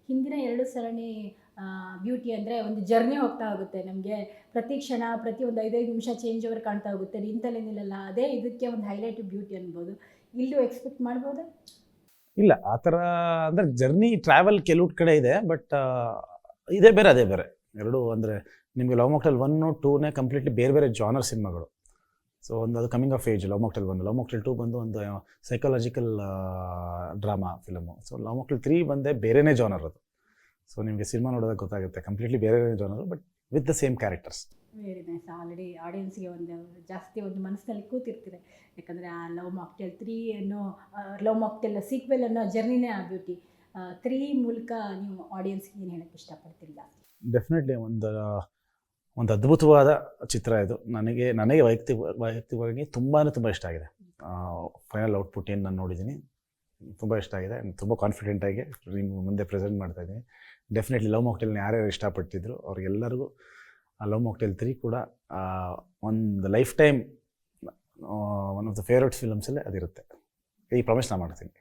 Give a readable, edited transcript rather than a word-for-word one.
ಹಿಂದಿನ 2 ಸರಣಿ ಬ್ಯೂಟಿ ಅಂದರೆ ಒಂದು ಜರ್ನಿ ಹೋಗ್ತಾ ಹೋಗುತ್ತೆ ನಮಗೆ. ಪ್ರತಿ ಕ್ಷಣ, ಪ್ರತಿ ಒಂದು 5-5 ನಿಮಿಷ ಚೇಂಜ್ ಓವರ್ ಕಾಣ್ತಾ ಹೋಗುತ್ತೆ. ನಿಂತಲ್ಲೇ ನಿಲ್ಲಲ್ಲ. ಅದೇ ಇದಕ್ಕೆ ಒಂದು ಹೈಲೈಟ್ ಬ್ಯೂಟಿ ಅನ್ಬೋದು. ಇಲ್ಲೂ ಎಕ್ಸ್ಪೆಕ್ಟ್ ಮಾಡ್ಬೋದಾ? ಇಲ್ಲ ಆ ಥರ ಅಂದರೆ ಜರ್ನಿ ಟ್ರಾವೆಲ್ ಕೆಲವು ಕಡೆ ಇದೆ, ಬಟ್ ಇದೇ ಬೇರೆ ಅದೇ ಬೇರೆ ಎರಡೂ. ಅಂದರೆ ನಿಮಗೆ ಲವ್ ಮಾಕ್ಟೇಲ್ 1, 2ನೇ ಕಂಪ್ಲೀಟ್ಲಿ ಬೇರೆ ಬೇರೆ ಜಾನರ್ ಸಿನಿಮಾಗಳು. ಸೊ ಒಂದು ಅದು coming of age love mocktail 1, love mocktail 2 ಬಂದು ಒಂದು psychological drama film. So love mocktail 3 ಬಂದೇ ಬೇರೆನೇ ಜಾನರ್ ಅದು. ಸೊ ನಿಮಗೆ ಸಿನಿಮಾ ನೋಡೋದಾಗ ಗೊತ್ತಾಗುತ್ತೆ, ಕಂಪ್ಲೀಟ್ಲಿ ಬೇರೆ genre but with the same characters. Very nice. Already ಆಡಿಯನ್ಸ್ಗೆ ಒಂದು ಜಾಸ್ತಿ ಒಂದು ಮನಸ್ಸಿನಲ್ಲಿ ಕೂತಿರ್ತೀರ. ಯಾಕಂದರೆ ಆ ಲವ್ ಮಾಕ್ಟೇಲ್ 3 ಅನ್ನೋ ಲವ್ ಮಾಕ್ಟೇಲ್ ಸೀಕ್ವೆಲ್ ಅನ್ನೋ ಜರ್ನಿನೇ ಆ ಬ್ಯೂಟಿ. 3 ಮೂಲಕ ನೀವು ಆಡಿಯನ್ಸ್ಗೆ ಏನು ಹೇಳೋಕ್ಕೆ ಇಷ್ಟಪಡ್ತೀರಿ ಜಾಸ್ತಿ? ಡೆಫಿನೆಟ್ಲಿ ಒಂದು ಅದ್ಭುತವಾದ ಚಿತ್ರ ಇದು. ನನಗೆ ವೈಯಕ್ತಿಕವಾಗಿ ತುಂಬಾ ಇಷ್ಟ ಆಗಿದೆ. ಫೈನಲ್ ಔಟ್ಪುಟ್ ಏನು ನಾನು ನೋಡಿದ್ದೀನಿ, ತುಂಬ ಇಷ್ಟ ಆಗಿದೆ. ತುಂಬ ಕಾನ್ಫಿಡೆಂಟಾಗಿ ನಿಮ್ಮ ಮುಂದೆ ಪ್ರೆಸೆಂಟ್ ಮಾಡ್ತಾ ಇದ್ದೀನಿ. ಡೆಫಿನೆಟ್ಲಿ ಲವ್ ಮಾಕ್ಟೇಲ್ನ ಯಾರ್ಯಾರು ಇಷ್ಟಪಟ್ಟಿದ್ರು ಅವ್ರಿಗೆಲ್ಲರಿಗೂ ಆ ಲವ್ ಮಾಕ್ಟೇಲ್ 3 ಕೂಡ ಒಂದು life time one of the favourite ಫಿಲಮ್ಸಲ್ಲೇ ಅದಿರುತ್ತೆ. ಈ ಪ್ರಾಮಿಸ್ ನಾನು ಮಾಡ್ತೀನಿ.